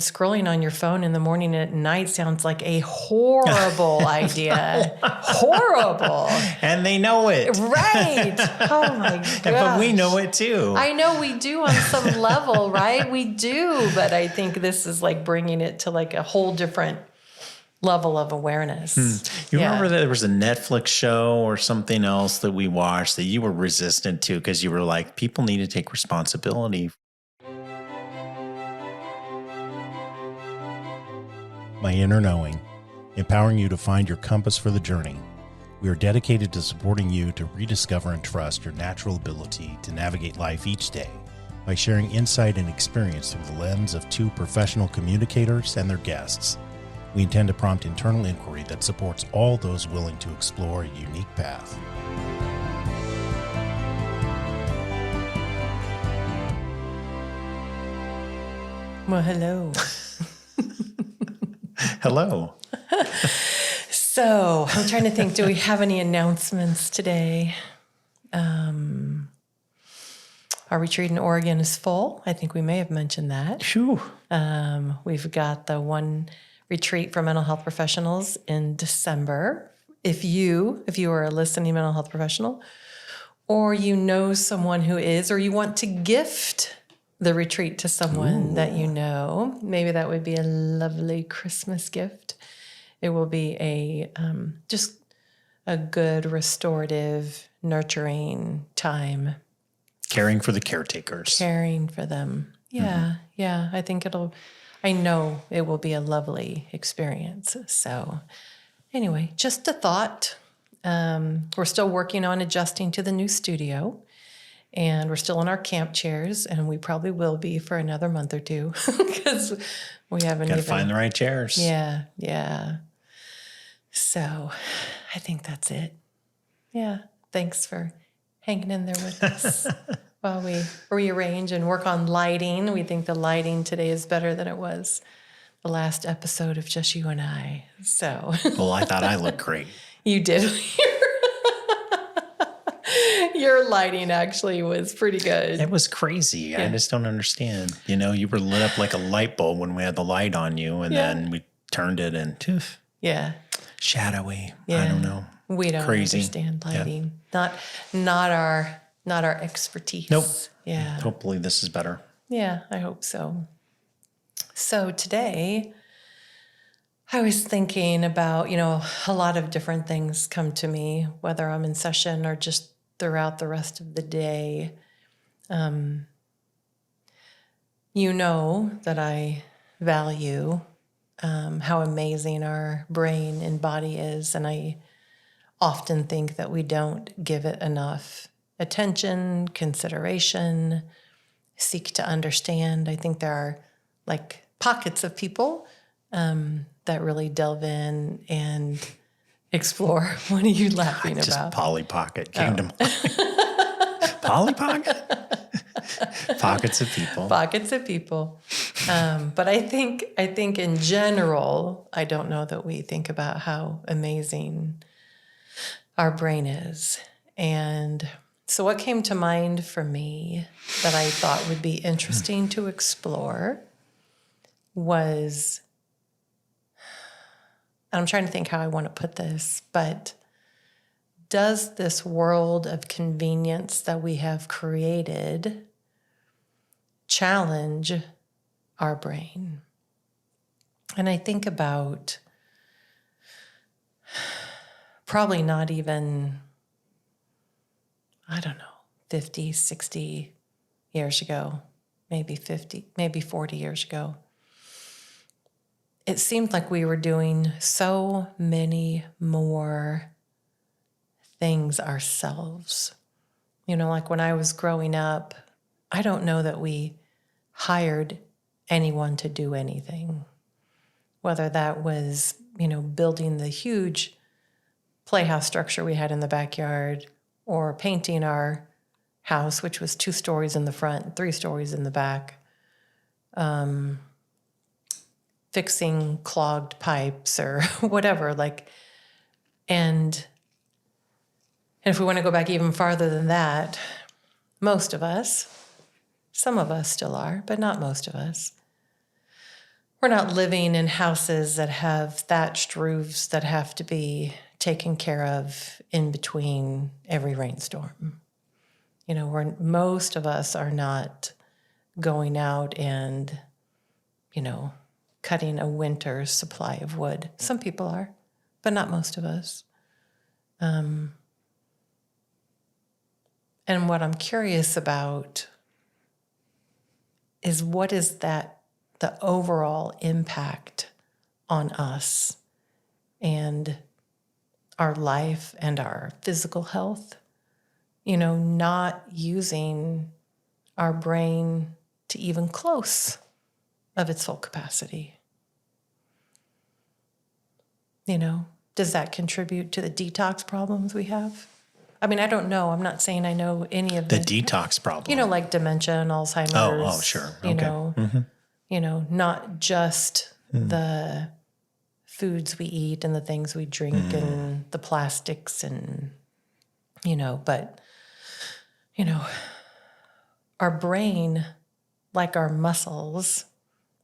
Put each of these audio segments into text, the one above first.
Scrolling on your phone in the morning and at night sounds like a horrible idea. Horrible. And they know it. Right. Oh my gosh. But we know it too. I know we do on some level, right? We do. But I think this is like bringing it to like a whole different level of awareness. You remember that there was a Netflix show or something else that we watched that you were resistant to because you were like, people need to take responsibility. My Inner Knowing, empowering you to find your compass for the journey. We are dedicated to supporting you to rediscover and trust your natural ability to navigate life each day by sharing insight and experience through the lens of two professional communicators and their guests. We intend to prompt internal inquiry that supports all those willing to explore a unique path. Well, hello. Hello. So I'm trying to think, do we have any announcements today? Our retreat in Oregon is full. I think we may have mentioned that. Phew. We've got the one retreat for mental health professionals in December. If you are a listening mental health professional, or you know someone who is, or you want to gift the retreat to someone that you know, maybe that would be a lovely Christmas gift. It will be a just a good, restorative, nurturing time. Caring for the caretakers. Caring for them. Yeah, yeah. I know it will be a lovely experience. So anyway, just a thought. We're still working on adjusting to the new studio. And we're still in our camp chairs, and we probably will be for another month or two because we haven't Got to find the right chairs. Yeah, yeah. So I think that's it. Yeah. Thanks for hanging in there with us while we rearrange and work on lighting. We think the lighting today is better than it was the last episode of just you and I. So. Well, I thought I looked great. You did. Your lighting actually was pretty good. It was crazy. Yeah. I just don't understand. You were lit up like a light bulb when we had the light on you, and then we turned it and poof. Yeah. Shadowy. Yeah. I don't know. We don't understand lighting. Yeah. Not our expertise. Nope. Yeah. Hopefully this is better. Yeah, I hope so. So today I was thinking about, a lot of different things come to me, whether I'm in session or just throughout the rest of the day. You know that I value how amazing our brain and body is, and I often think that we don't give it enough attention, consideration, seek to understand. I think there are like pockets of people that really delve in and explore. What are you laughing about? Just Polly Pocket came to mind. Polly Pocket? Pockets of people. Pockets of people. But I think in general, I don't know that we think about how amazing our brain is. And so what came to mind for me that I thought would be interesting to explore was, and I'm trying to think how I want to put this, but does this world of convenience that we have created challenge our brain? And I think about probably not even, 50, 60 years ago, maybe 50, maybe 40 years ago. It seemed like we were doing so many more things ourselves. Like when I was growing up, I don't know that we hired anyone to do anything, whether that was, building the huge playhouse structure we had in the backyard or painting our house, which was 2 stories in the front, 3 stories in the back, fixing clogged pipes or whatever, and if we want to go back even farther than that, most of us, some of us still are, but not most of us, we're not living in houses that have thatched roofs that have to be taken care of in between every rainstorm. Most of us are not going out and, cutting a winter's supply of wood. Some people are, but not most of us. And what I'm curious about is what is the overall impact on us and our life and our physical health, not using our brain to even close of its full capacity. Does that contribute to the detox problems we have? I mean, I don't know. I'm not saying I know any of The detox problem. like dementia and Alzheimer's. Oh, sure. Okay. Not just the foods we eat and the things we drink and the plastics and, but, our brain, like our muscles,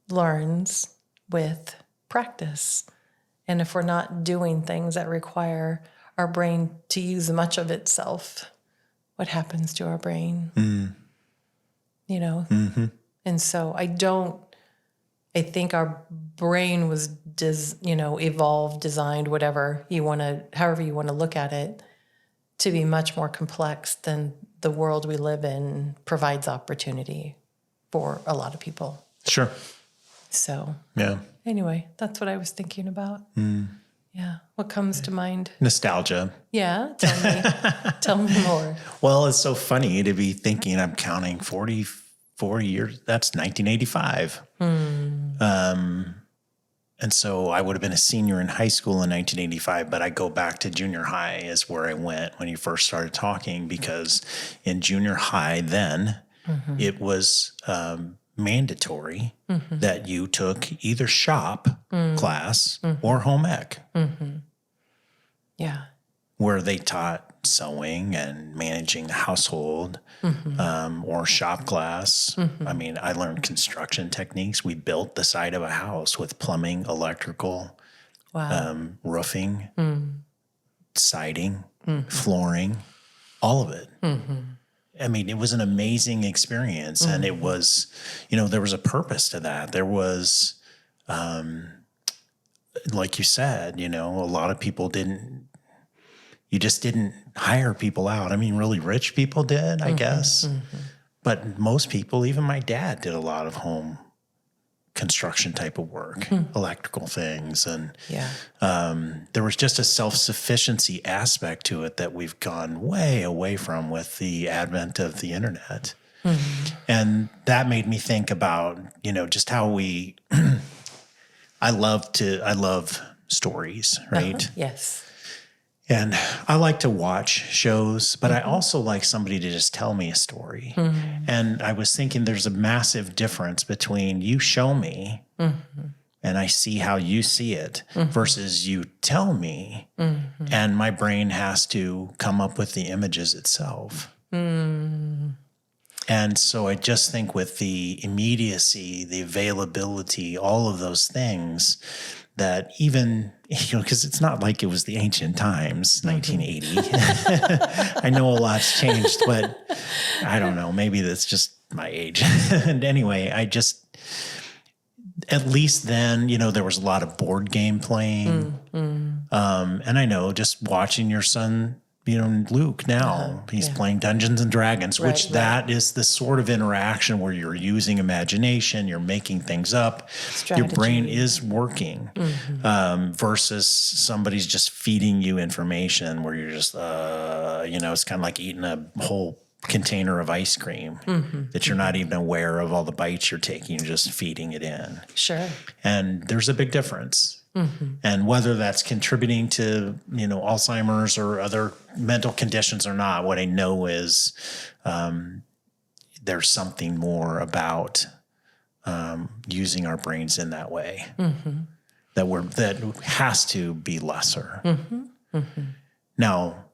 learns with practice. And if we're not doing things that require our brain to use much of itself, what happens to our brain? And so I think our brain was, evolved, designed, however you want to look at it, to be much more complex than the world we live in provides opportunity for a lot of people. Sure. So, Yeah. Anyway, that's what I was thinking about. Yeah. What comes to mind? Nostalgia. Yeah. Tell me more. Well, it's so funny to be thinking I'm counting 44 years. That's 1985. And so I would have been a senior in high school in 1985, but I go back to junior high is where I went when you first started talking, because in junior high then it was mandatory that you took either shop class or home ec, Yeah. where they taught sewing and managing the household, or shop class. I mean, I learned construction techniques. We built the side of a house with plumbing, electrical, roofing, siding, flooring, all of it. I mean, it was an amazing experience, and it was, there was a purpose to that. There was, like you said, a lot of people you just didn't hire people out. I mean, really rich people did, I guess. But most people, even my dad, did a lot of home construction type of work, electrical things. And there was just a self-sufficiency aspect to it that we've gone way away from with the advent of the internet. And that made me think about, just how I love stories, right? Yes. And I like to watch shows, but I also like somebody to just tell me a story. And I was thinking there's a massive difference between you show me and I see how you see it versus you tell me and my brain has to come up with the images itself. And so I just think with the immediacy, the availability, all of those things, that even, because it's not like it was the ancient times, 1980. I know a lot's changed, but I don't know. Maybe that's just my age. And anyway, at least then, there was a lot of board game playing. And I know just watching your son, Luke now, he's playing Dungeons and Dragons, which that is the sort of interaction where you're using imagination, you're making things up, your brain is working, versus somebody's just feeding you information where you're just, it's kind of like eating a whole container of ice cream that you're not even aware of all the bites you're taking, you're just feeding it in. Sure. And there's a big difference. And whether that's contributing to, Alzheimer's or other mental conditions or not, what I know is there's something more about using our brains in that way that has to be lesser. Now,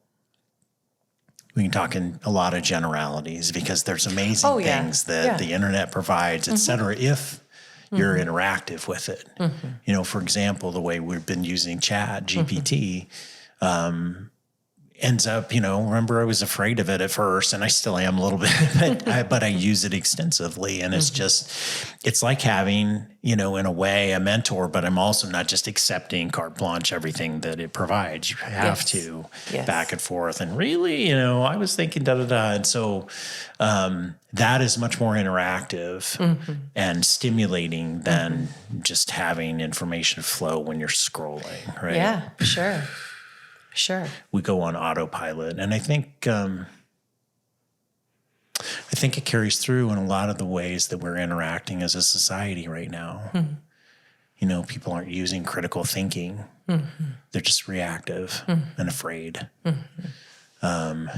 we can talk in a lot of generalities because there's amazing things that the internet provides, et cetera. If you're interactive with it. You know, for example, the way we've been using Chat GPT, ends up, you know, remember I was afraid of it at first, and I still am a little bit, but I use it extensively, and it's like having, you know, in a way, a mentor, but I'm also not just accepting carte blanche everything that it provides. You have to back and forth, and really, you know, I was thinking and so that is much more interactive and stimulating than just having information flow when you're scrolling, right? Yeah, sure. Sure. We go on autopilot. And I think it carries through in a lot of the ways that we're interacting as a society right now. You know, people aren't using critical thinking. They're just reactive and afraid. And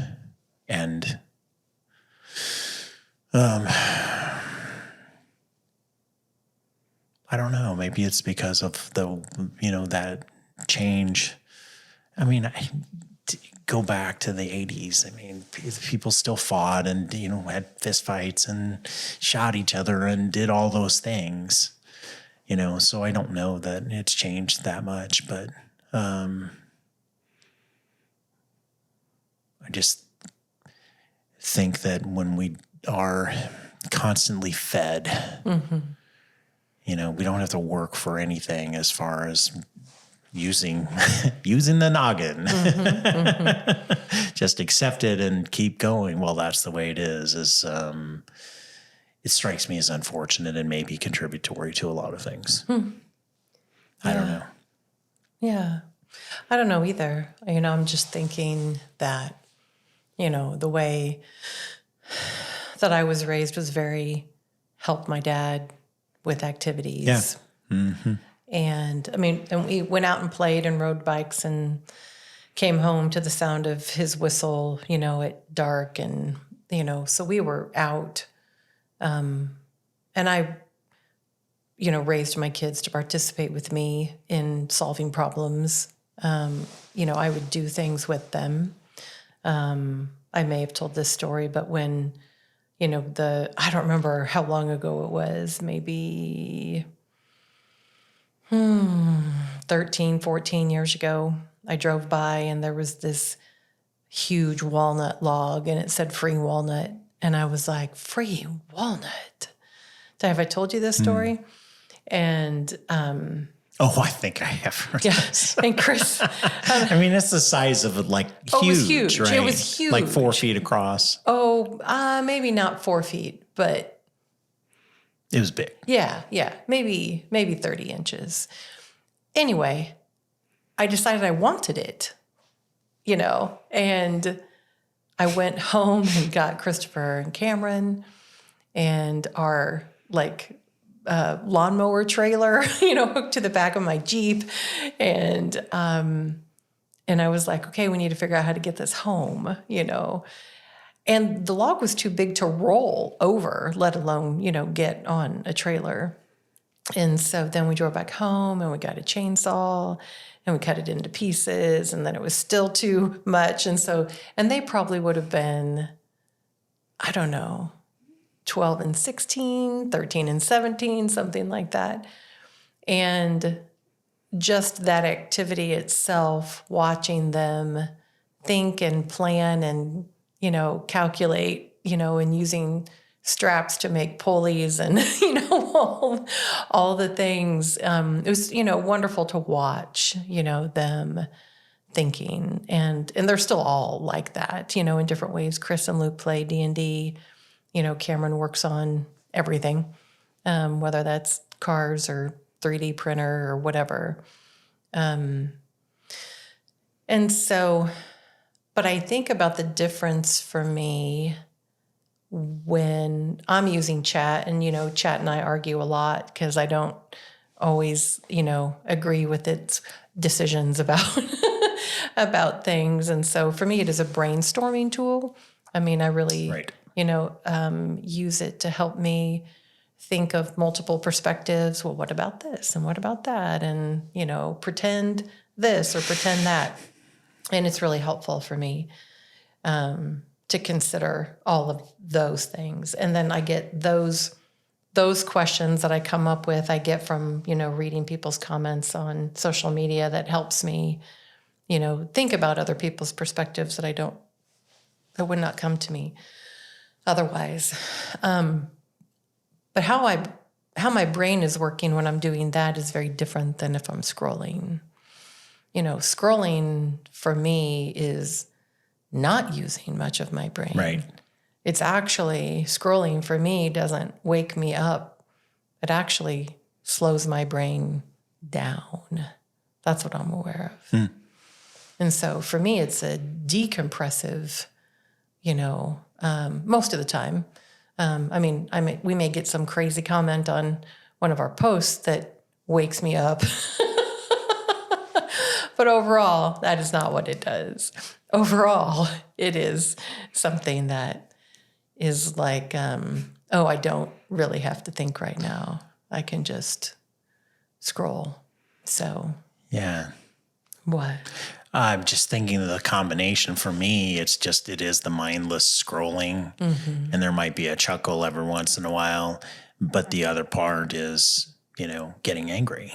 I don't know, maybe it's because of that change. I mean, go back to the 80s. I mean, people still fought and, you know, had fist fights and shot each other and did all those things, you know, so I don't know that it's changed that much, but I just think that when we are constantly fed, you know, we don't have to work for anything as far as using the noggin. Just accept it and keep going. Well, that's the way it is. It strikes me as unfortunate and maybe contributory to a lot of things. I don't know. Yeah. I don't know either. You know, I'm just thinking that, you know, the way that I was raised was very help my dad with activities. Yeah. And I mean, and we went out and played and rode bikes and came home to the sound of his whistle, you know, at dark. And, you know, so we were out. And I, you know, raised my kids to participate with me in solving problems. You know, I would do things with them. I may have told this story, but when, you know, I don't remember how long ago it was, maybe 13, 14 years ago, I drove by and there was this huge walnut log and it said free walnut. And I was like, free walnut? Have I told you this story? And oh, I think I have heard this. And Chris, I mean, it's the size of it, like huge, it was huge. Right? It was huge. Like 4 feet across. Maybe not 4 feet, but it was big. Yeah, maybe 30 inches. Anyway, I decided I wanted it, you know, and I went home and got Christopher and Cameron and our lawnmower trailer, you know, hooked to the back of my Jeep. And I was like, okay, we need to figure out how to get this home, you know. And the log was too big to roll over, let alone, you know, get on a trailer. And so then we drove back home and we got a chainsaw and we cut it into pieces, and then it was still too much. And they probably would have been, I don't know, 12 and 16, 13 and 17, something like that. And just that activity itself, watching them think and plan and, you know, calculate, you know, and using straps to make pulleys and, you know, all the things. It was, you know, wonderful to watch, you know, them thinking. And they're still all like that, you know, in different ways. Chris and Luke play D&D. You know, Cameron works on everything, whether that's cars or 3D printer or whatever. And so, but I think about the difference for me when I'm using Chat, and, you know, Chat and I argue a lot because I don't always, you know, agree with its decisions about things. And so for me, it is a brainstorming tool. I mean, I really, you know, use it to help me think of multiple perspectives. Well, what about this? And what about that? And, you know, pretend this or pretend that. And it's really helpful for me to consider all of those things. And then I get those those questions that I come up with, I get from, reading people's comments on social media that helps me, think about other people's perspectives that would not come to me otherwise. But how my brain is working when I'm doing that is very different than if I'm scrolling. Scrolling for me is not using much of my brain. Right. It's actually, scrolling for me doesn't wake me up. It actually slows my brain down. That's what I'm aware of. And so for me, it's a decompressive, most of the time. We may get some crazy comment on one of our posts that wakes me up. But overall, that is not what it does. Overall, it is something that is like, I don't really have to think right now. I can just scroll. So. Yeah. What? I'm just thinking of the combination for me. It is the mindless scrolling, and there might be a chuckle every once in a while, but the other part is, getting angry.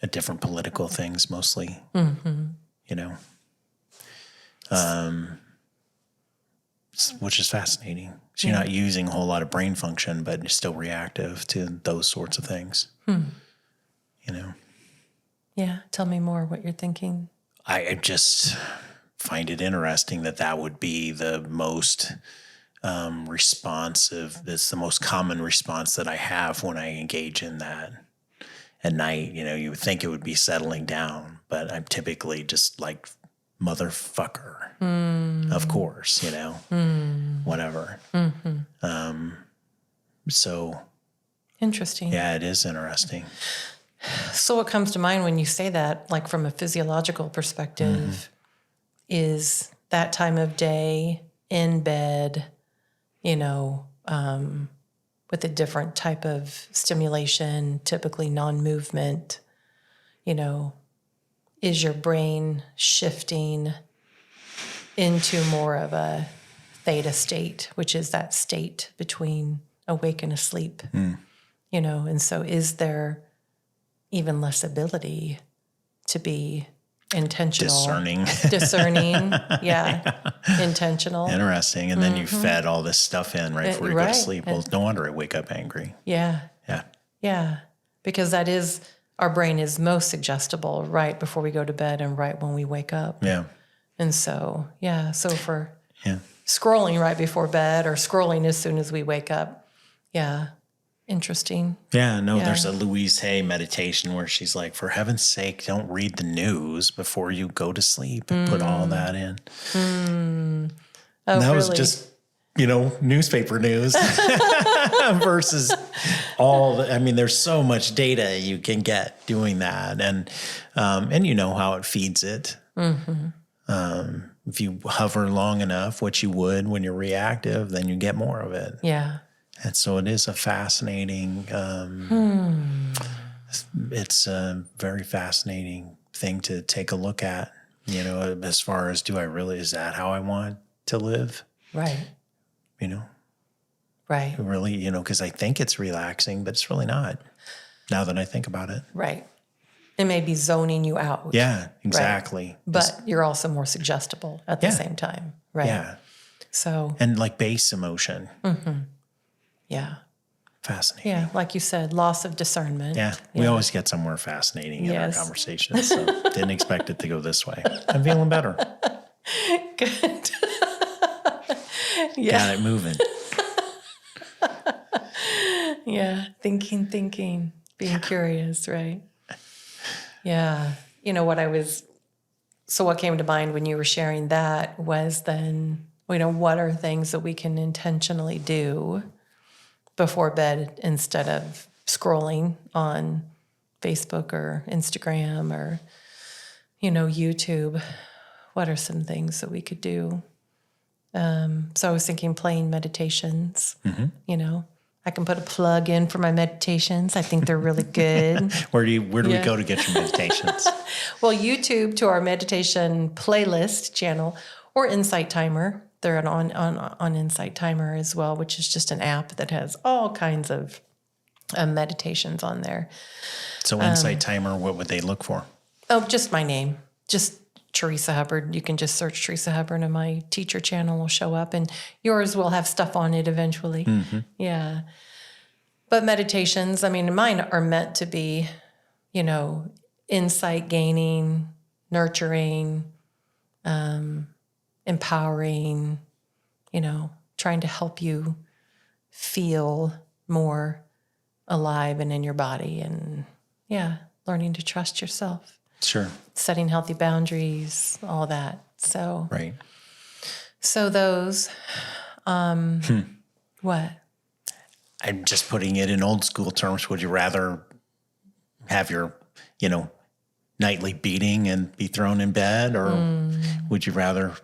At different political things mostly, which is fascinating. So you're not using a whole lot of brain function, but you're still reactive to those sorts of things. Yeah, tell me more what you're thinking. I just find it interesting that would be the most responsive. That's the most common response that I have when I engage in that at night. You would think it would be settling down, but I'm typically just like, motherfucker, of course, whatever. So interesting. Yeah, it is interesting. So what comes to mind when you say that, like from a physiological perspective, is that time of day in bed, with a different type of stimulation, typically non-movement, is your brain shifting into more of a theta state, which is that state between awake and asleep, and so is there even less ability to be intentional. Discerning, yeah. Intentional. Interesting. And then you fed all this stuff in right before you go to sleep. Well, no wonder I wake up angry. Yeah. Yeah. Yeah. Because our brain is most suggestible right before we go to bed and right when we wake up. Yeah. And so, for scrolling right before bed or scrolling as soon as we wake up, interesting. Yeah, no, there's a Louise Hay meditation where she's like, for heaven's sake, don't read the news before you go to sleep and put all that in. Oh, and that really? was just, newspaper news versus there's so much data you can get doing that. And how it feeds it. If you hover long enough, which you would when you're reactive, then you get more of it. Yeah. And so it is a fascinating, it's a very fascinating thing to take a look at, as far as is that how I want to live? Right. Right. Really, because I think it's relaxing, but it's really not now that I think about it. Right. It may be zoning you out. Yeah, exactly. Right. But you're also more suggestible at the same time. Right. Yeah. So. And like base emotion. Yeah. Fascinating. Yeah, like you said, loss of discernment. Yeah, we always get somewhere fascinating in our conversations. So didn't expect it to go this way. I'm feeling better. Good. Got it moving. Yeah, thinking, being curious, right? Yeah. What came to mind when you were sharing that was then, what are things that we can intentionally do before bed instead of scrolling on Facebook or Instagram or, YouTube? What are some things that we could do? So I was thinking playing meditations, I can put a plug in for my meditations. I think they're really good. Where do we go to get your meditations? Well, YouTube to our meditation playlist channel or Insight Timer. They're on Insight Timer as well, which is just an app that has all kinds of meditations on there. So Insight Timer, what would they look for? Oh, just my name. Just Theresa Hubbard. You can just search Theresa Hubbard and my teacher channel will show up, and yours will have stuff on it eventually. Mm-hmm. Yeah. But meditations, I mean, mine are meant to be, insight gaining, nurturing, empowering, trying to help you feel more alive and in your body, and learning to trust yourself. Sure. Setting healthy boundaries, all that. So, Right. So those, what? I'm just putting it in old school terms. Would you rather have your, nightly beating and be thrown in bed, or would you rather,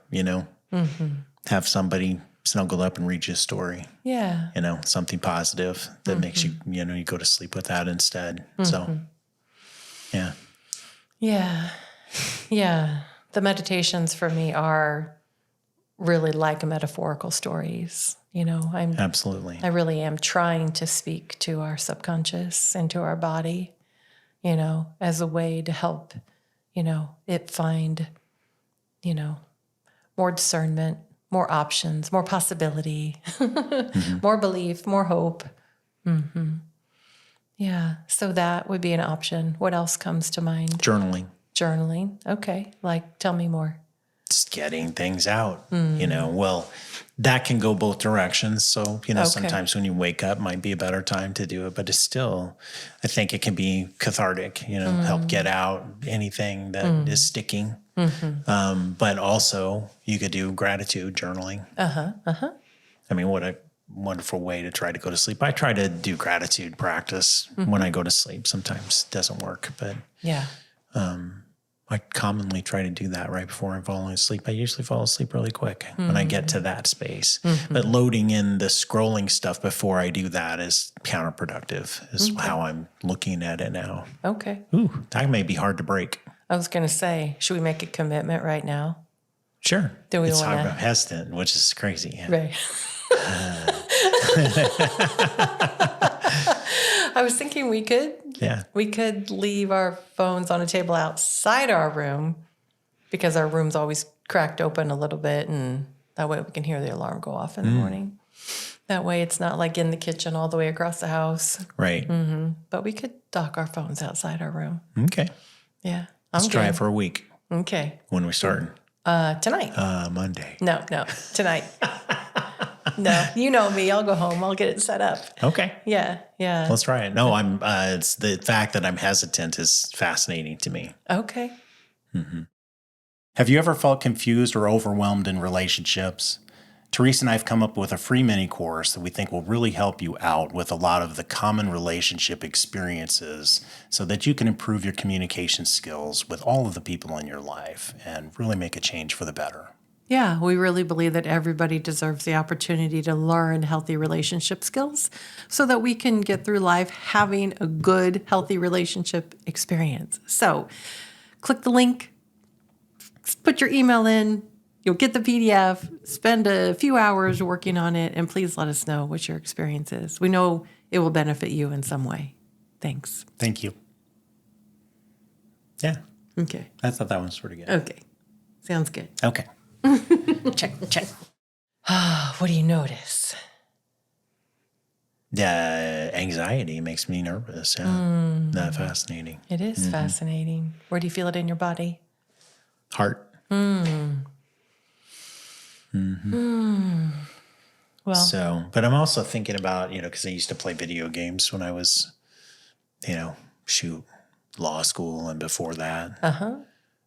have somebody snuggle up and read you a story? Yeah. Something positive that makes you, you go to sleep with that instead. So, yeah. Yeah. Yeah. The meditations for me are really like metaphorical stories. Absolutely. I really am trying to speak to our subconscious and to our body, as a way to help, it find, more discernment, more options, more possibility, more belief, more hope. Yeah. So that would be an option. What else comes to mind? Journaling. Journaling. Okay. Tell me more. Just getting things out, well, that can go both directions. So, sometimes when you wake up might be a better time to do it, but it's still, I think it can be cathartic, help get out anything that is sticking. But also you could do gratitude journaling. I mean, what a wonderful way to try to go to sleep. I try to do gratitude practice when I go to sleep. Sometimes it doesn't work, but Yeah. I commonly try to do that right before I'm falling asleep. I usually fall asleep really quick when I get to that space. But loading in the scrolling stuff before I do that is counterproductive, is how I'm looking at it now. Okay. Ooh, that may be hard to break. I was going to say, should we make a commitment right now? Sure. Do we it's wanna- hard, I'm hesitant, which is crazy. Yeah. Right. I was thinking we could leave our phones on a table outside our room, because our room's always cracked open a little bit, and that way we can hear the alarm go off in the morning. That way it's not like in the kitchen all the way across the house. Right. But we could dock our phones outside our room. Okay. Yeah. Let's try it for a week. Okay. When are we starting? Tonight. Monday. No, tonight. No, you know me. I'll go home. I'll get it set up. Okay. Yeah. Let's try it. No, it's the fact that I'm hesitant is fascinating to me. Okay. Have you ever felt confused or overwhelmed in relationships? Theresa and I have come up with a free mini course that we think will really help you out with a lot of the common relationship experiences so that you can improve your communication skills with all of the people in your life and really make a change for the better. Yeah, we really believe that everybody deserves the opportunity to learn healthy relationship skills so that we can get through life having a good, healthy relationship experience. So click the link, put your email in, you'll get the PDF, spend a few hours working on it, and please let us know what your experience is. We know it will benefit you in some way. Thanks. Thank you. Yeah. Okay. I thought that one was pretty good. Okay. Sounds good. Okay. Check. What do you notice? Anxiety makes me nervous. Yeah. Not fascinating. It is fascinating. Where do you feel it in your body? Heart. Well, So, but I'm also thinking about, because I used to play video games when I was, law school and before that.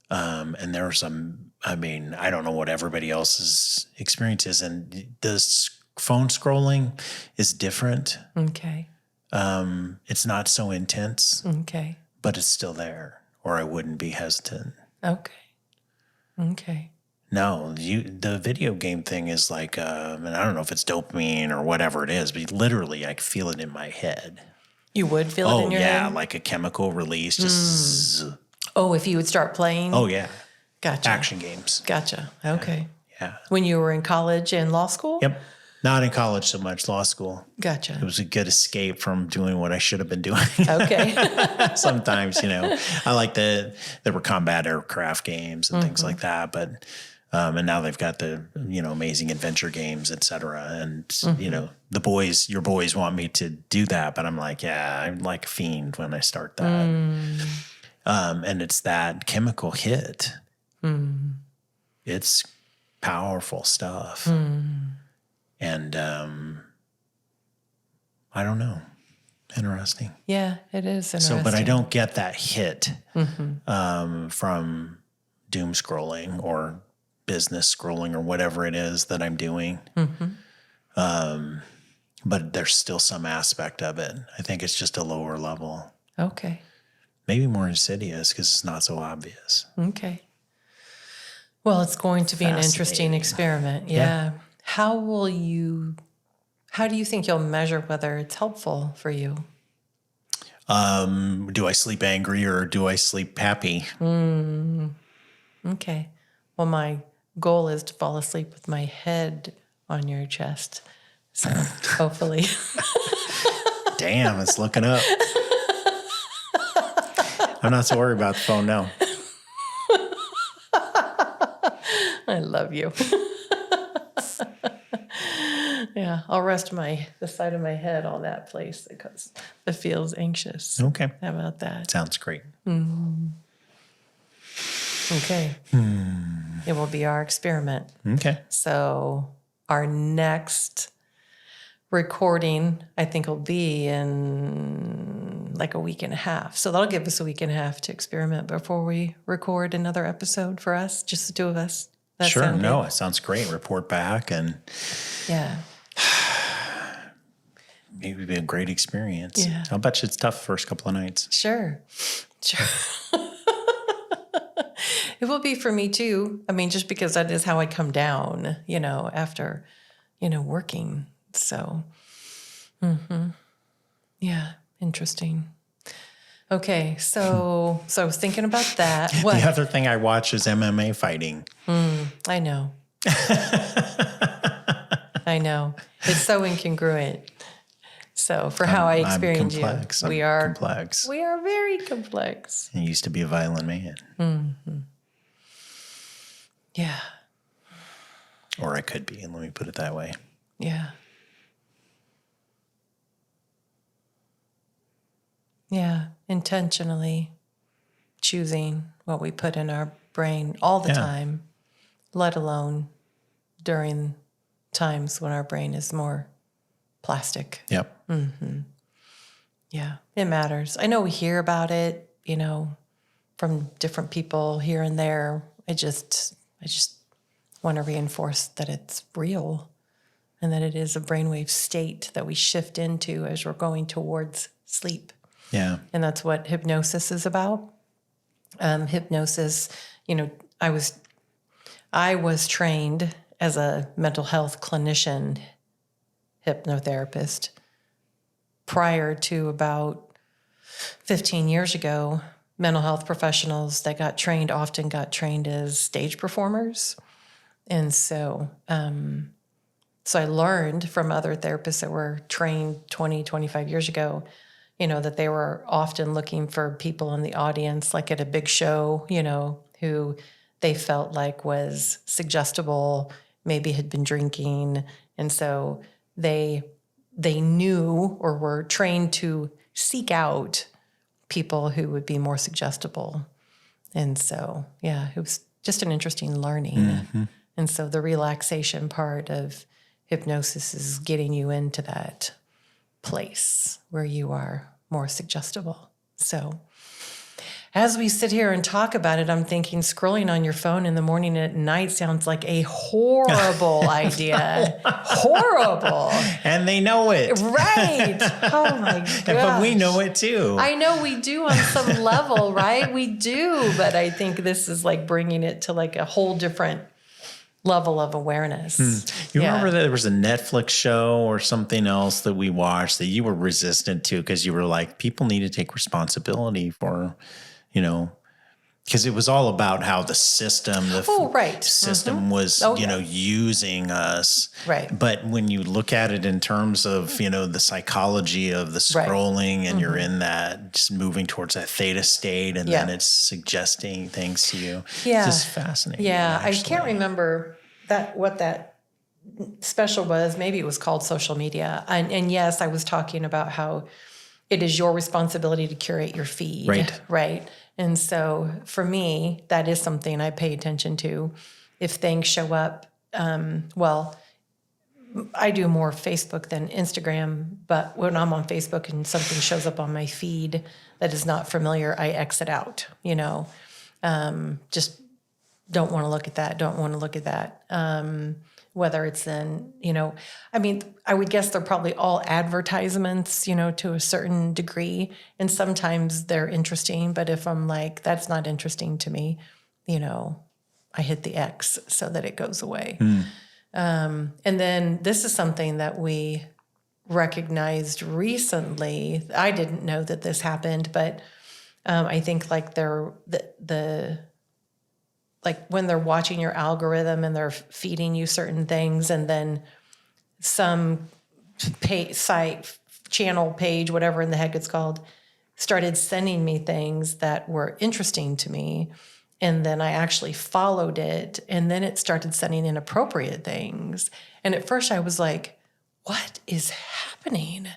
And there were some, I don't know what everybody else's experience is. And this phone scrolling is different. okay. It's not so intense, Okay. but it's still there, or I wouldn't be hesitant. Okay. No, the video game thing is like, and I don't know if it's dopamine or whatever it is, but literally I feel it in my head. You would feel it in your head? Like a chemical release. Just Oh, if you would start playing? oh yeah, Gotcha. action games. Gotcha. Okay. Yeah. When you were in college and law school? Yep. Not in college so much, law school. Gotcha. It was a good escape from doing what I should have been doing. Okay. Sometimes, I like there were combat aircraft games and things like that, but and now they've got the, amazing adventure games, et cetera. And, your boys want me to do that, but I'm like, yeah, I'm like a fiend when I start that. And it's that chemical hit. It's powerful stuff. And I don't know. Interesting. Yeah, it is interesting. So, but I don't get that hit from doom scrolling or business scrolling or whatever it is that I'm doing. But there's still some aspect of it. I think it's just a lower level. Okay. Maybe more insidious because it's not so obvious. Okay. Well, it's going to be an interesting Fascinating. experiment. Yeah. How do you think you'll measure whether it's helpful for you? Do I sleep angry or do I sleep happy? Okay. Well, my goal is to fall asleep with my head on your chest. So hopefully. Damn, it's looking up. I'm not so worried about the phone now. I love you. Yeah, I'll rest the side of my head on that place because it feels anxious. Okay. How about that? Sounds great. Okay. It will be our experiment. Okay. So our next recording, I think, will be in like a week and a half. So that'll give us a week and a half to experiment before we record another episode for us, just the two of us. That Sure. sound No, good? it sounds great. Report back and Yeah. maybe it'd be a great experience. Yeah. I'll bet you it's tough the first couple of nights. Sure. It will be for me too. I mean, just because that is how I come down, after, working. So, yeah, interesting. Okay, so I was thinking about that. What? The other thing I watch is MMA fighting. I know. I know. It's so incongruent. So for how I experience you, we are complex. We are very complex. I used to be a violent man. Yeah. Or I could be, and let me put it that way. Yeah. Yeah. Intentionally choosing what we put in our brain all the time, let alone during times when our brain is more plastic. Yep. Yeah, it matters. I know we hear about it, from different people here and there. I just want to reinforce that it's real and that it is a brainwave state that we shift into as we're going towards sleep. Yeah. And that's what hypnosis is about. Hypnosis, I was trained as a mental health clinician hypnotherapist prior to about 15 years ago. Mental health professionals that often got trained as stage performers. And so I learned from other therapists that were trained 20, 25 years ago, that they were often looking for people in the audience, like at a big show, who they felt like was suggestible, maybe had been drinking. And so they knew or were trained to seek out people who would be more suggestible. And so, yeah, it was just an interesting learning. And so the relaxation part of hypnosis is getting you into that place where you are more suggestible. So as we sit here and talk about it, I'm thinking scrolling on your phone in the morning and at night sounds like a horrible idea. Horrible. And they know it. Right. Oh my gosh. But we know it too. I know we do on some level, right? We do. But I think this is like bringing it to like a whole different level of awareness. You remember that there was a Netflix show or something else that we watched that you were resistant to because you were like, people need to take responsibility for, Because it was all about how the system, system was, using us. Right. But when you look at it in terms of, the psychology of the scrolling and you're in that, just moving towards that theta state, and then it's suggesting things to you. Yeah. It's just fascinating. Yeah. Actually. I can't remember what that special was. Maybe it was called Social Media. And yes, I was talking about how it is your responsibility to curate your feed. Right. And so for me, that is something I pay attention to. If things show up, I do more Facebook than Instagram, but when I'm on Facebook and something shows up on my feed that is not familiar, I exit out, just don't want to look at that. Whether it's then, I would guess they're probably all advertisements, to a certain degree. And sometimes they're interesting, but if I'm like, that's not interesting to me, I hit the X so that it goes away. And then this is something that we recognized recently. I didn't know that this happened, but I think like like when they're watching your algorithm and they're feeding you certain things, and then some channel page, whatever in the heck it's called, started sending me things that were interesting to me. And then I actually followed it, and then it started sending inappropriate things. And at first I was like, what is happening?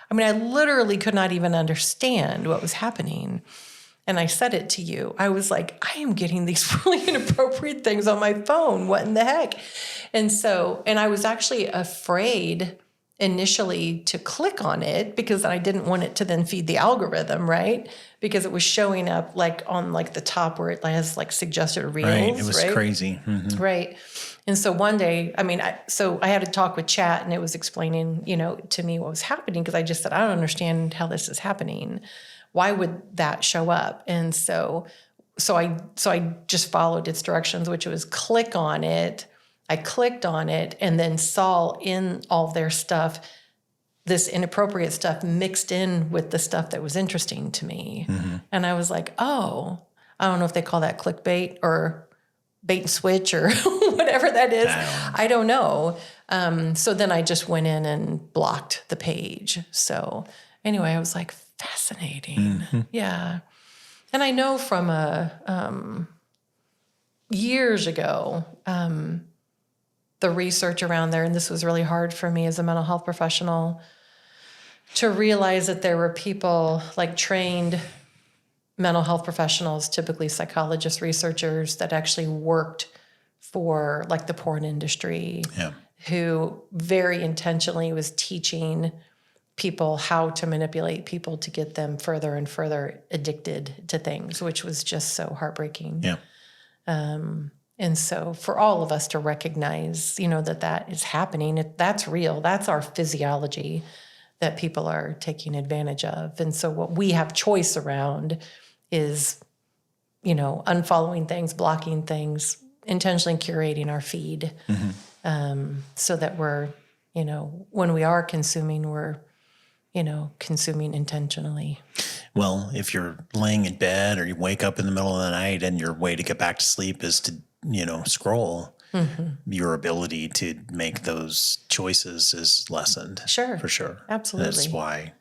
I mean, I literally could not even understand what was happening. And I said it to you. I was like, I am getting these really inappropriate things on my phone. What in the heck? And I was actually afraid initially to click on it because I didn't want it to then feed the algorithm, right? Because it was showing up like on like the top where it has like suggested reels. Right, it was crazy. Mm-hmm. Right. And so one day, I had a talk with Chat, and it was explaining, to me what was happening, because I just said, I don't understand how this is happening. Why would that show up? And so I just followed its directions, which was click on it. I clicked on it and then saw in all their stuff, this inappropriate stuff mixed in with the stuff that was interesting to me. Mm-hmm. And I was like, oh, I don't know if they call that clickbait or bait and switch or whatever that is. I don't know. So then I just went in and blocked the page. So anyway, I was like, fascinating. Mm-hmm. Yeah. And I know from years ago, the research around there, and this was really hard for me as a mental health professional, to realize that there were people like trained mental health professionals, typically psychologists, researchers, that actually worked for like the porn industry, who very intentionally was teaching people how to manipulate people to get them further and further addicted to things, which was just so heartbreaking. Yeah. And so for all of us to recognize, that is happening, that's real. That's our physiology that people are taking advantage of. And so what we have choice around is, unfollowing things, blocking things, intentionally curating our feed, so that we're, when we are consuming, we're, consuming intentionally. Well, if you're laying in bed or you wake up in the middle of the night and your way to get back to sleep is to, scroll, your ability to make those choices is lessened. Sure. For sure. Absolutely. That's why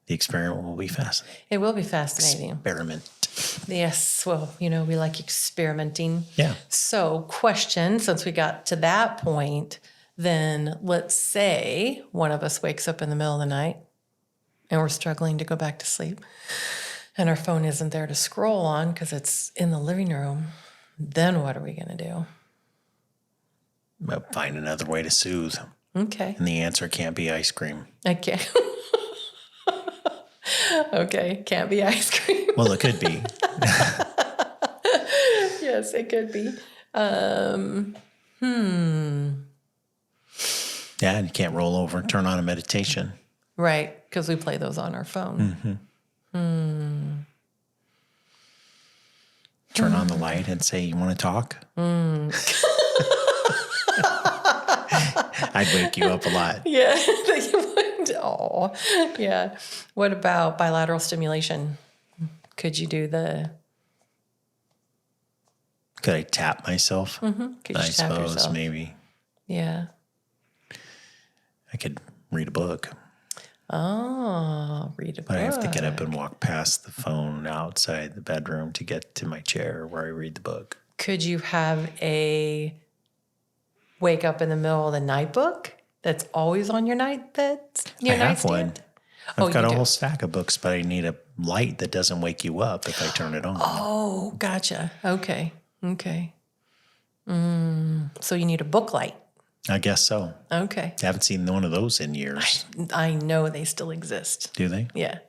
the experiment will be fascinating. It will be fascinating. Experiment. Yes. Well, we like experimenting. Yeah. So question, since we got to that point, then let's say one of us wakes up in the middle of the night and we're struggling to go back to sleep, and our phone isn't there to scroll on because it's in the living room. Then what are we going to do? Find another way to soothe. Okay. And the answer can't be ice cream. Okay. Okay. Can't be ice cream. Well, it could be. Yes, it could be. Yeah, and you can't roll over and turn on a meditation. Right, because we play those on our phone. Turn on the light and say, you want to talk? I'd wake you up a lot. Yeah, you would. Oh, yeah. What about bilateral stimulation? Could you do the Could I tap myself? Could you I tap suppose yourself? maybe Yeah. I could read a book, Oh, read a but I have to get up book. and walk past the phone outside the bedroom to get to my chair where I read the book. Could you have a wake up in the middle of the night book that's always on your I have one. nightstand? I've got you a do? whole stack of books, but I need a light that doesn't wake you up if I turn it on. Oh, gotcha. Okay. So you need a book light. I guess so. Okay. I haven't seen one of those in years. I know they still exist. Do they? Yeah.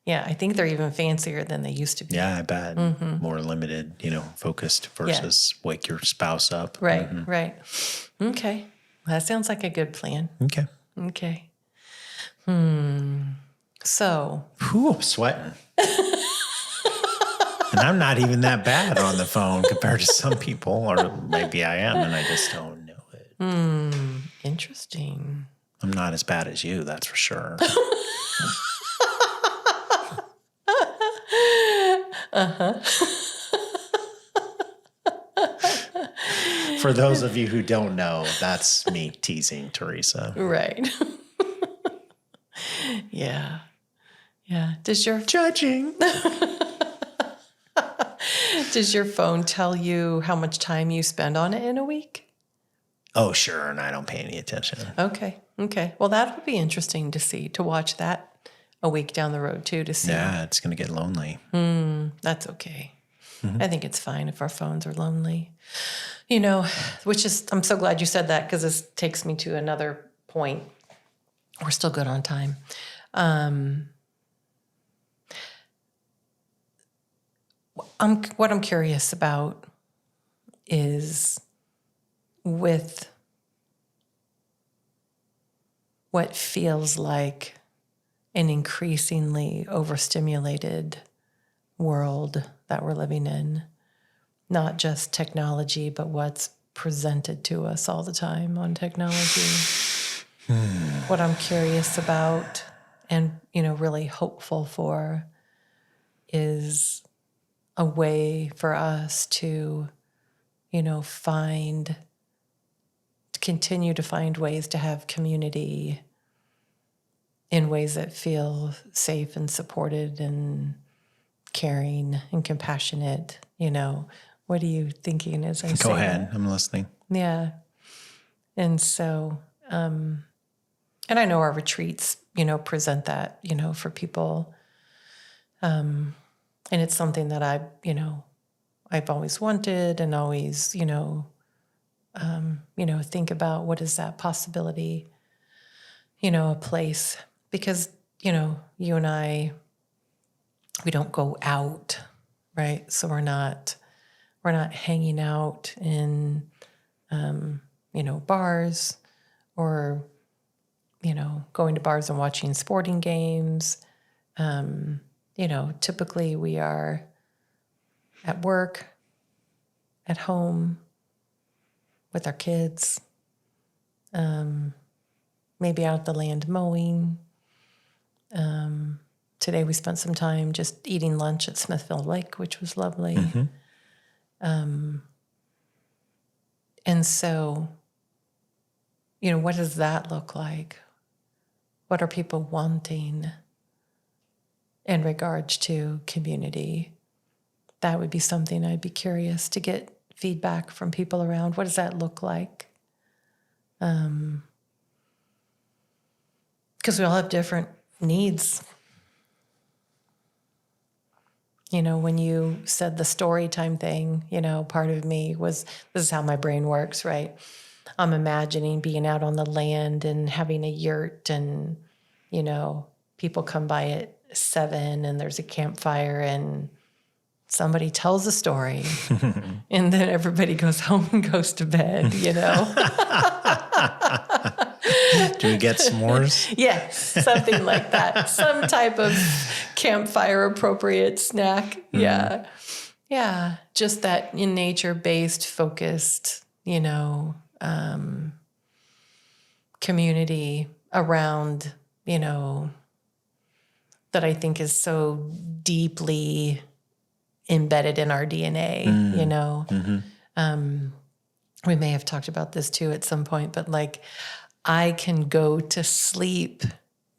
Yeah. I think they're even fancier than they used to be. Yeah, I bet. More limited, focused versus wake your spouse up. Right. Right. Okay. That sounds like a good plan. Okay. Okay. So, Whew, I'm sweating. And I'm not even that bad on the phone compared to some people, or maybe I am and I just don't know it. interesting. I'm not as bad as you, that's for sure. For those of you who don't know, that's me teasing Theresa. Right. Yeah. Yeah. Does your Judging. phone tell you how much time you spend on it in a week? Oh, sure, and I don't pay any attention. Okay. Okay. Well, that would be interesting to see, to watch that a week down the road too, to see. Yeah, it's going to get lonely. That's okay. I think it's fine if our phones are lonely. Which is, I'm so glad you said that, because this takes me to another point. We're still good on time. What I'm curious about is with what feels like an increasingly overstimulated world that we're living in, not just technology, but what's presented to us all the time on technology. What I'm curious about and, really hopeful for is a way for us to, continue to find ways to have community in ways that feel safe and supported and caring and compassionate. What are you thinking as I say Go ahead, that? I'm listening. Yeah. And so, and I know our retreats, present that, for people. And it's something that I've always wanted and always, think about what is that possibility, a place, because, you and I, we don't go out, right? So we're not hanging out in, bars or, going to bars and watching sporting games. Typically we are at work, at home, with our kids, maybe out at the land mowing. Today we spent some time just eating lunch at Smithville Lake, which was lovely. And so, what does that look like? What are people wanting in regards to community? That would be something I'd be curious to get feedback from people around. What does that look like? Because we all have different needs. When you said the story time thing, part of me was, this is how my brain works, right? I'm imagining being out on the land and having a yurt and, people come by at 7 and there's a campfire and somebody tells a story and then everybody goes home and goes to bed, Do we get s'mores? Yes, something like that. Some type of campfire appropriate snack. Yeah. Yeah. Just that in nature-based, focused, community around, that I think is so deeply embedded in our DNA, you know. We may have talked about this too at some point, but like I can go to sleep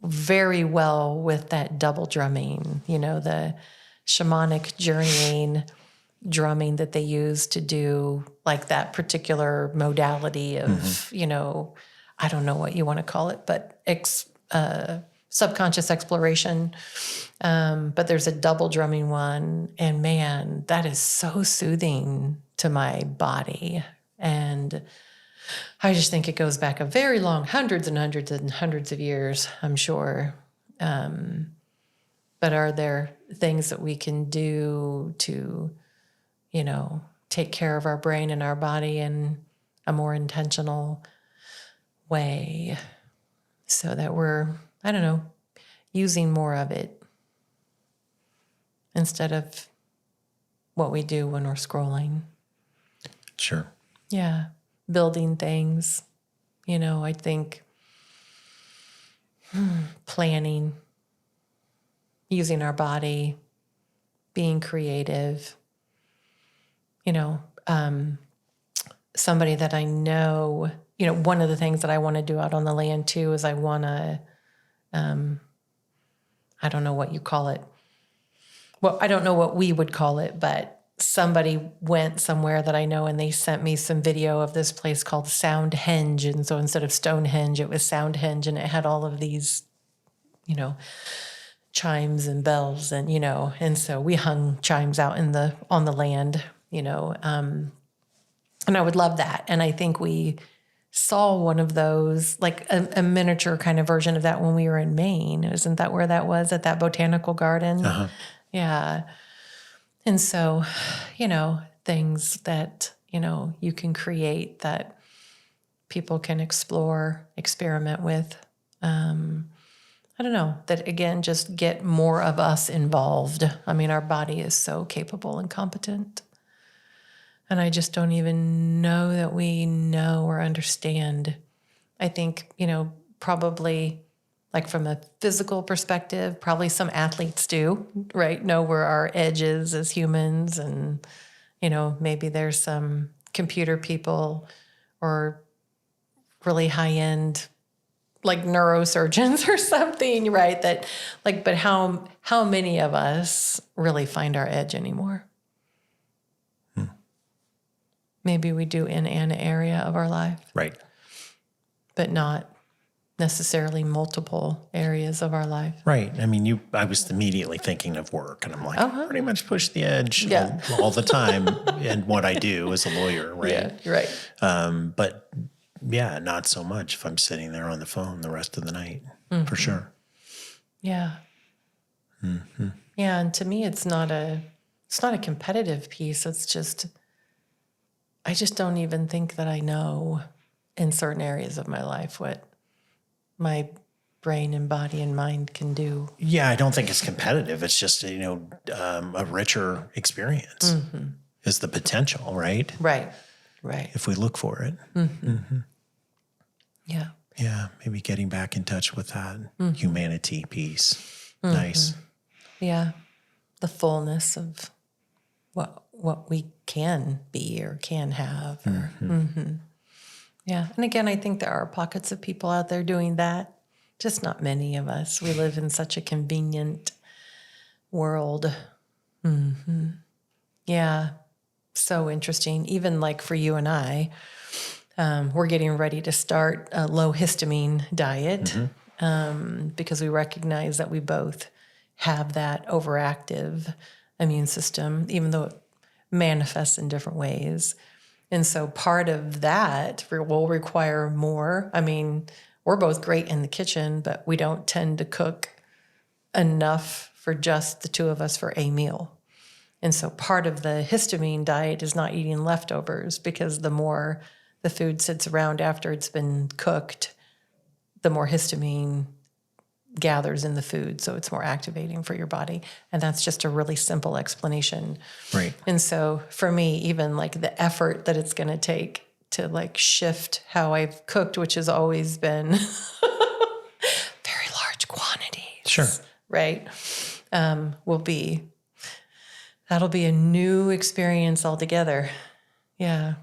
very well with that double drumming, you know, the shamanic journeying drumming that they use to do like that particular modality of, you know, I don't know what you want to call it, but subconscious exploration. But there's a double drumming one, and man, that is so soothing to my body. And I just think it goes back a very long, hundreds and hundreds and hundreds of years, I'm sure. But are there things that we can do to, you know, take care of our brain and our body in a more intentional way so that we're, I don't know, using more of it instead of what we do when we're scrolling? Sure. Yeah. Building things, you know, I think planning, using our body, being creative, you know, somebody that I know, you know, one of the things that I want to do out on the land too is I want to, I don't know what you call it. Well, I don't know what we would call it, but somebody went somewhere that I know and they sent me some video of this place called Soundhenge. And so instead of Stonehenge, it was Soundhenge, and it had all of these, you know, chimes and bells and, you know, and so we hung chimes out on the land, you know, and I would love that. And I think we saw one of those, like a miniature kind of version of that when we were in Maine. Isn't that where that was, at that botanical garden? Uh-huh. Yeah. And so, you know, things that, you know, you can create that people can explore, experiment with. I don't know, that again, just get more of us involved. I mean, our body is so capable and competent. And I just don't even know that we know or understand. I think, you know, probably like from a physical perspective, probably some athletes do, right? Know where our edge is as humans. And, you know, maybe there's some computer people or really high-end like neurosurgeons or something, right? That like, but how many of us really find our edge anymore? Maybe we do in an area of our life. Right. But not necessarily multiple areas of our life. Right. I mean, I was immediately thinking of work, and I'm like, Uh-huh. I pretty much push the edge Yeah. all the time in what I do as a lawyer, right? Yeah, right. But yeah, not so much if I'm sitting there on the phone the rest of the night, for sure. Yeah. Yeah, and to me it's not a competitive piece. It's just I just don't even think that I know in certain areas of my life what my brain and body and mind can do. Yeah, I don't think it's competitive. It's just, you know, a richer experience is the potential, right? Right. If we look for it. Yeah. Yeah, maybe getting back in touch with that humanity piece. Nice. Yeah. The fullness of what we can be or can have. Or, Yeah. And again, I think there are pockets of people out there doing that, just not many of us. We live in such a convenient world. Yeah. So interesting. Even like for you and I, we're getting ready to start a low histamine diet because we recognize that we both have that overactive immune system, even though it manifests in different ways. And so part of that will require more. I mean, we're both great in the kitchen, but we don't tend to cook enough for just the two of us for a meal. And so part of the histamine diet is not eating leftovers, because the more the food sits around after it's been cooked, the more histamine gathers in the food. So it's more activating for your body. And that's just a really simple explanation. Right. And so for me, even like the effort that it's going to take to like shift how I've cooked, which has always been very large quantities. Sure. Right. Will be That'll be a new experience altogether. Yeah.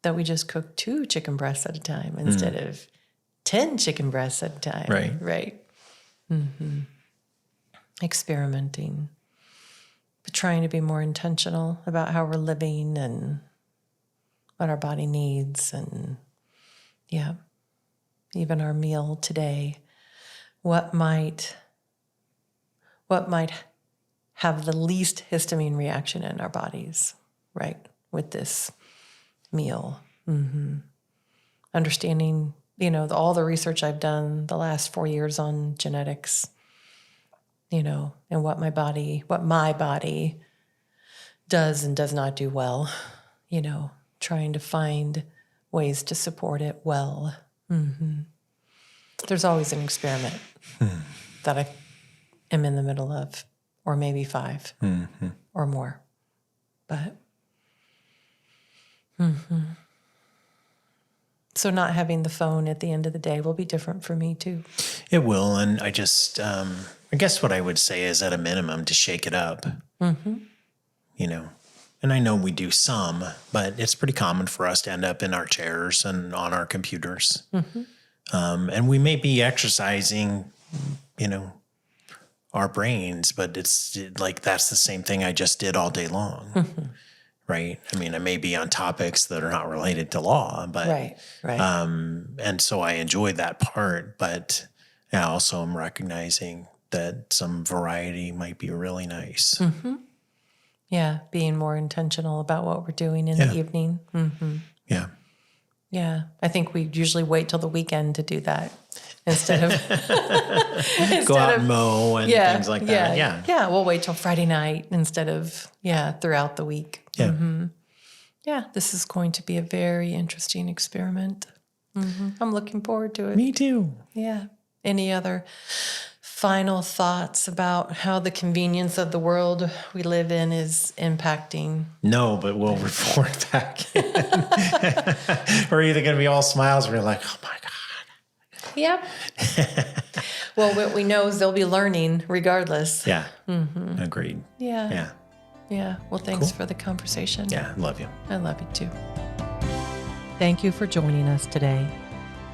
That we just cook 2 chicken breasts at a time instead of 10 chicken breasts at a time. Right. Right. Mm-hmm. Experimenting. But trying to be more intentional about how we're living and what our body needs. And yeah, even our meal today. What might have the least histamine reaction in our bodies, right, with this meal. Mm-hmm. Understanding, all the research I've done the last 4 years on genetics, and what my body does and does not do well, trying to find ways to support it well. Mm-hmm. There's always an experiment that I am in the middle of, or maybe 5 or more. But so not having the phone at the end of the day will be different for me too. It will. And I just, I guess what I would say is at a minimum to shake it up, and I know we do some, but it's pretty common for us to end up in our chairs and on our computers. And we may be exercising, our brains, but it's like that's the same thing I just did all day long. Right. I mean, I may be on topics that are not related to law, but Right. and so I enjoy that part, but I also am recognizing that some variety might be really nice. Yeah, being more intentional about what we're doing in the evening. Yeah. Yeah, I think we usually wait till the weekend to do that instead of Go out and mow and things like that. Yeah, we'll wait till Friday night instead of throughout the week. Yeah. Yeah, this is going to be a very interesting experiment. I'm looking forward to it. Me too. Yeah. Any other final thoughts about how the convenience of the world we live in is impacting? No, but we'll report back. We're either going to be all smiles or we're like, oh my God. Yep. Well, what we know is they'll be learning regardless. Yeah. Agreed. Yeah. Yeah. Yeah. Well, thanks for the conversation. Yeah. Love you. I love you too. Thank you for joining us today.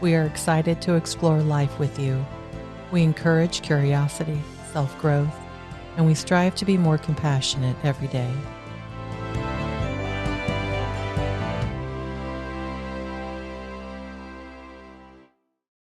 We are excited to explore life with you. We encourage curiosity, self-growth, and we strive to be more compassionate every day.